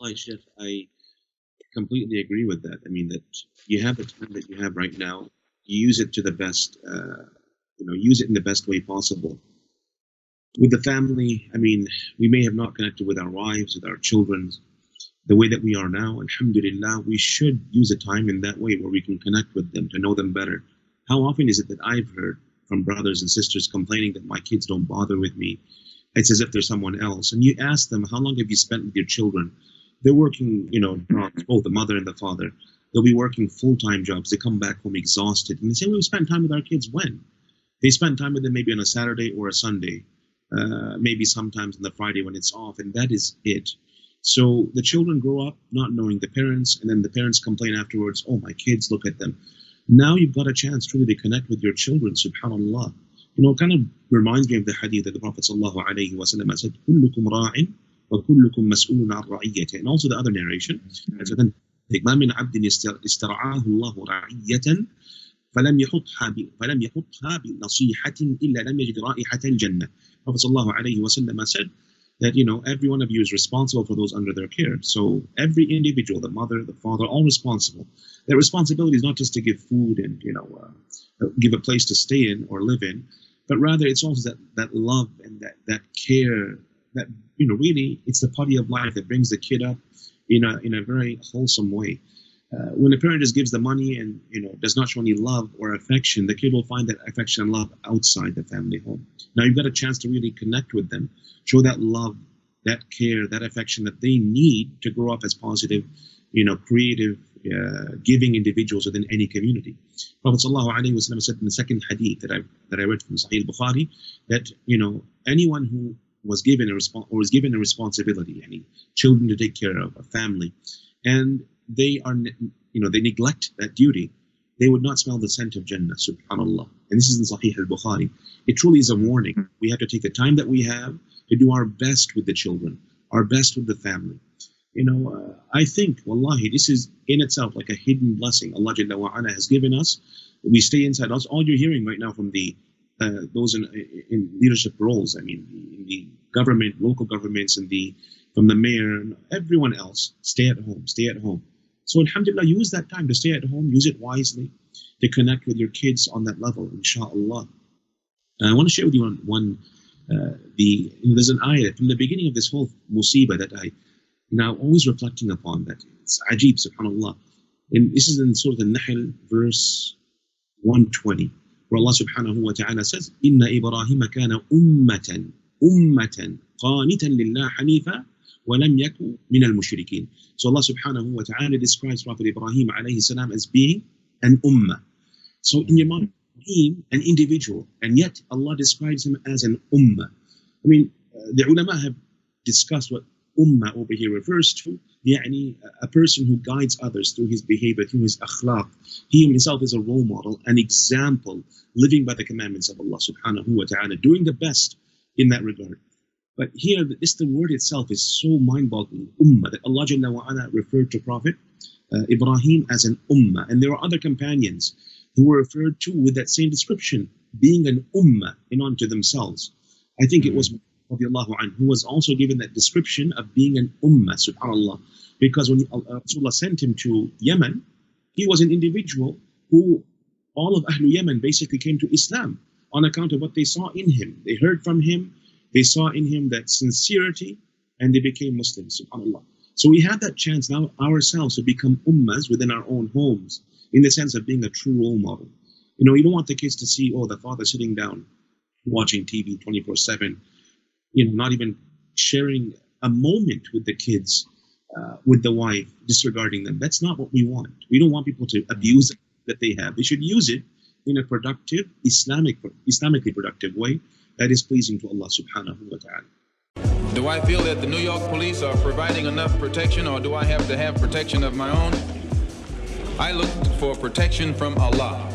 Hi, Chef. I completely agree with that. I mean, that you have the time that you have right now, you use it to the best, use it in the best way possible. With the family, I mean, we may have not connected with our wives, with our children, the way that we are now. Alhamdulillah, we should use the time in that way where we can connect with them to know them better. How often is it that I've heard from brothers and sisters complaining that my kids don't bother with me? It's as if they're someone else. And you ask them, how long have you spent with your children? They're working, jobs, both the mother and the father. They'll be working full-time jobs. They come back home exhausted. And they say, well, we spent time with our kids when? They spend time with them maybe on a Saturday or a Sunday, maybe sometimes on the Friday when it's off, and that is it. So the children grow up not knowing the parents, and then the parents complain afterwards, oh, my kids, look at them. Now you've got a chance truly to connect with your children, subhanAllah. It kind of reminds me of the hadith that the Prophet ﷺ said, كُلُّكُمْ رَاعٍ وَكُلُّكُمْ مَسْئُولٌ عَنْ رَعِيَّتِهِ. And also the other narration, مَا مِنْ عَبْدٍ اسْتَرْعَاهُ اللَّهُ رَعِيَّةً فَلَمْ يَحُطْهَا بِنَصِيحَةٍ إِلَّا لَمْ يَجِدْ رَائِحَةَ الْجَنَّةِ. Prophet ﷺ said that, every one of you is responsible for those under their care. So every individual, the mother, the father, all responsible. Their responsibility is not just to give food and, give a place to stay in or live in, but rather it's also that love and that care that, really it's the party of life that brings the kid up in a very wholesome way. When a parent just gives the money and, does not show any love or affection, the kid will find that affection and love outside the family home. Now you've got a chance to really connect with them, show that love, that care, that affection that they need to grow up as positive, creative, giving individuals within any community. Prophet ﷺ said in the second hadith that I read from Sahih Bukhari that anyone who was given a responsibility, any children to take care of, a family, and they neglect that duty, they would not smell the scent of Jannah, subhanAllah. And this is in Sahih al-Bukhari. It truly is a warning. We have to take the time that we have to do our best with the children, our best with the family. I think, wallahi, this is in itself like a hidden blessing Allah Jalla wa Ala has given us. We stay inside. That's all you're hearing right now from those in leadership roles. I mean, in the government, local governments, and from the mayor and everyone else. Stay at home. Stay at home. So alhamdulillah, use that time to stay at home. Use it wisely to connect with your kids on that level, inshallah. I want to share with you there's an ayah from the beginning of this whole musibah that I always reflecting upon, that it's ajib, subhanallah. And this is in Surah Al-Nahl, verse 120, where Allah subhanahu wa ta'ala says, Inna Ibrahima kana ummatan qanitan lillah hanifa wa lam yaku min al-mushrikeen. So Allah subhanahu wa ta'ala describes Prophet Ibrahim alayhi salam as being an ummah. So in your mind, Ibrahim, an individual, and yet Allah describes him as an ummah. I mean, the ulama have discussed what ummah over here refers to, a person who guides others through his behavior, through his akhlaq. He himself is a role model, an example, living by the commandments of Allah subhanahu wa ta'ala, doing the best in that regard. But here, the word itself is so mind-boggling, ummah, that Allah Jalla wa Ala referred to Prophet Ibrahim as an ummah. And there are other companions who were referred to with that same description, being an ummah in unto themselves. I think it was who was also given that description of being an ummah, subhanAllah, because when Rasulullah sent him to Yemen, he was an individual who all of Ahlul Yemen basically came to Islam on account of what they saw in him. They heard from him, they saw in him that sincerity, and they became Muslims, subhanAllah. So we have that chance now ourselves to become ummahs within our own homes, in the sense of being a true role model. You don't want the kids to see, the father sitting down watching TV 24/7, not even sharing a moment with the kids, with the wife, disregarding them. That's not what we want. We don't want people to abuse it that they have. They should use it in a productive, Islamically productive way that is pleasing to Allah subhanahu wa ta'ala. Do I feel that the New York police are providing enough protection, or do I have to have protection of my own? I look for protection from Allah.